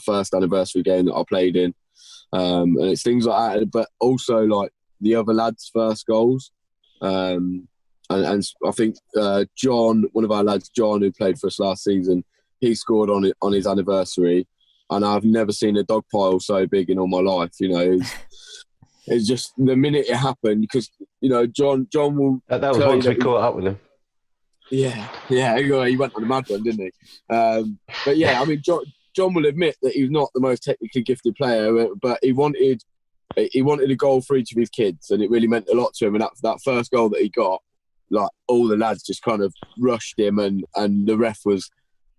first anniversary game that I played in, and it's things like that. But also like the other lads' first goals, and I think John, one of our lads, John, who played for us last season, he scored on his anniversary, and I've never seen a dog pile so big in all my life. It's just the minute it happened, because John will. That was once we caught up with him. Yeah, he went on a mad one, didn't he? But yeah, I mean, John will admit that he's not the most technically gifted player, but he wanted a goal for each of his kids, and it really meant a lot to him. And that first goal that he got, like, all the lads just kind of rushed him, and the ref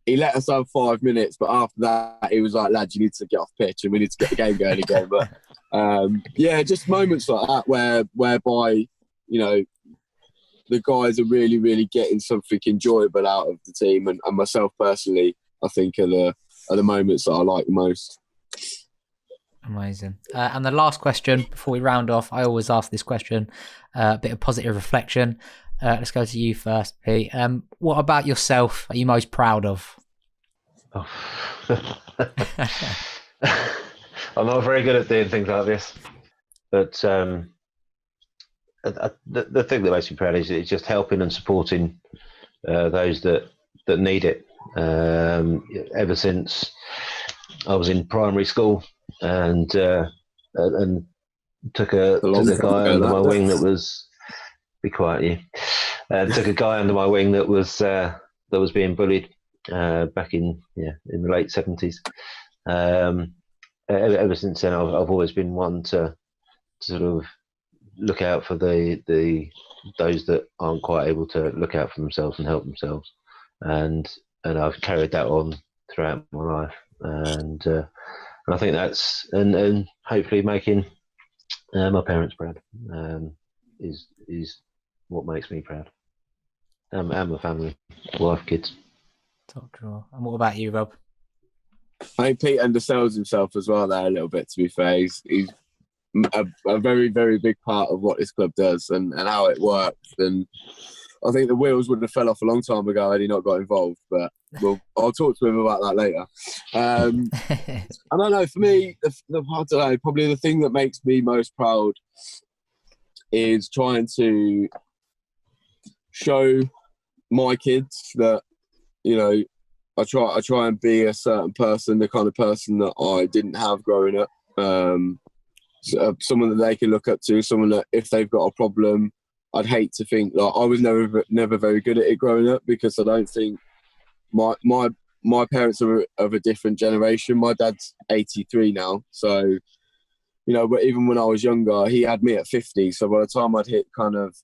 he let us have 5 minutes, but after that he was like, lads, you need to get off pitch and we need to get the game going again. But yeah, just moments like that whereby the guys are really, really getting something enjoyable out of the team, and myself personally, I think are the moments that I like the most. Amazing. And the last question before we round off, I always ask this question, a bit of positive reflection. Let's go to you first, Pete. What about yourself are you most proud of? Oh. I'm not very good at doing things like this, but the thing that makes me proud is just helping and supporting those that need it. Ever since I was in primary school, and took a guy under my wing that was be quiet, you. Took a guy under my wing that was being bullied back in the late 70s. Ever since then, I've always been one to sort of look out for those that aren't quite able to look out for themselves and help themselves, and I've carried that on throughout my life, and I think that's and hopefully making my parents proud is what makes me proud, and my family, wife, kids. Top drawer. And what about you, Rob? I think Pete undersells himself as well there a little bit, to be fair. He's a very, very big part of what this club does and how it works. And I think the wheels would have fell off a long time ago had he not got involved. But I'll talk to him about that later. I don't know. For me, I don't know, probably the thing that makes me most proud is trying to show my kids that, I try and be a certain person, the kind of person that I didn't have growing up. Someone that they can look up to, someone that if they've got a problem, I'd hate to think like I was never very good at it growing up, because I don't think my parents are of a different generation. My dad's 83 now, so but even when I was younger, he had me at 50. So by the time I'd hit kind of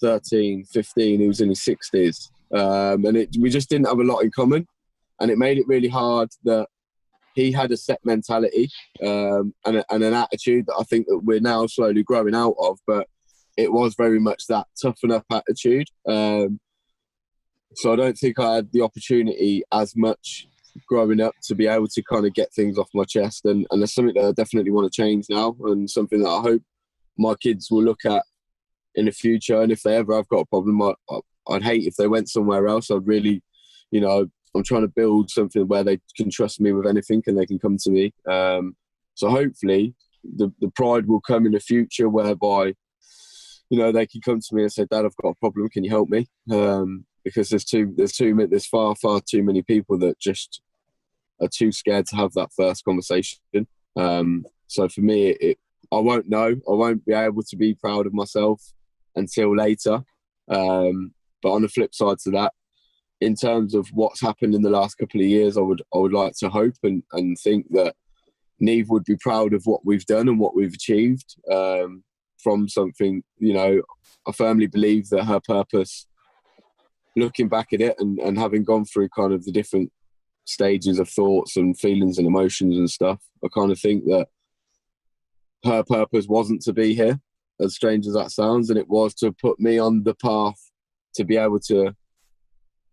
13, 15, he was in his 60s, and we just didn't have a lot in common. And it made it really hard that he had a set mentality and an attitude that I think that we're now slowly growing out of. But it was very much that toughen up attitude. So I don't think I had the opportunity as much growing up to be able to kind of get things off my chest. And there's something that I definitely want to change now, and something that I hope my kids will look at in the future. And if they ever have got a problem, I'd hate if they went somewhere else. I'd really, I'm trying to build something where they can trust me with anything and they can come to me. So hopefully the pride will come in the future whereby, they can come to me and say, Dad, I've got a problem. Can you help me? Because there's far, far too many people that just are too scared to have that first conversation. So for me, I won't know. I won't be able to be proud of myself until later. But on the flip side to that, in terms of what's happened in the last couple of years, I would like to hope and think that Neve would be proud of what we've done and what we've achieved from something. You know, I firmly believe that her purpose, looking back at it and having gone through kind of the different stages of thoughts and feelings and emotions and stuff, I kind of think that her purpose wasn't to be here, as strange as that sounds, and it was to put me on the path to be able to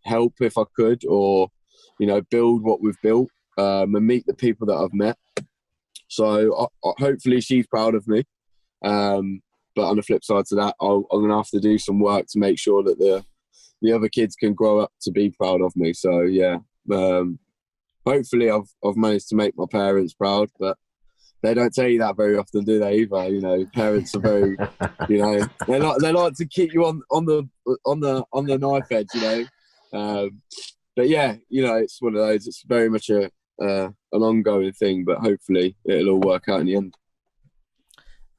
help if I could, or, you know, build what we've built and meet the people that I've met. So hopefully she's proud of me. But on the flip side to that, I'm going to have to do some work to make sure that the other kids can grow up to be proud of me. So yeah, hopefully I've managed to make my parents proud, but they don't tell you that very often, do they? Either, you know, parents are very, you know, they like to keep you on the knife edge, you know. But yeah, you know, it's one of those. It's very much an ongoing thing, but hopefully it'll all work out in the end.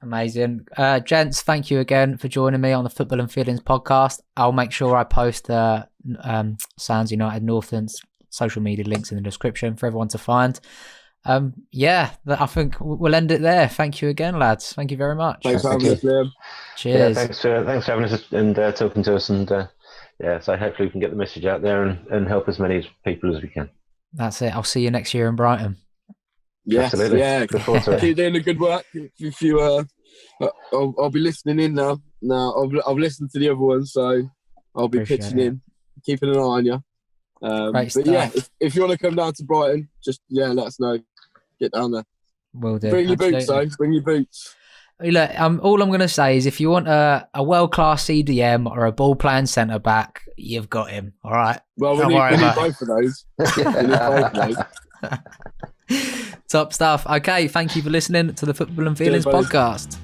Amazing. Gents, thank you again for joining me on the Football and Feelings podcast. I'll make sure I post the Sands United Northants social media links in the description for everyone to find. Yeah, I think we'll end it there. Thank you again, lads. Thank you very much. Thanks for having us, Liam. Cheers. Yeah, thanks for having us and talking to us, and yeah, so hopefully we can get the message out there and help as many people as we can. That's it. I'll see you next year in Brighton. Yes, absolutely. Yeah. Look forward to it. Keep doing the good work. If you, I'll be listening in now. I've listened to the other one, so I'll be Appreciate pitching it. in, keeping an eye on you. Great But stuff. yeah, if you want to come down to Brighton, just let us know. Get down there. Will do. Bring your boots, Absolutely. though. Bring your boots. Look, all I'm going to say is if you want a world-class CDM or a ball-playing centre-back, you've got him, all right? Well, we Don't need worry about it. both of those. We need both of those. Top stuff. Okay, thank you for listening to the Football and Feelings Cheers, buddy. podcast.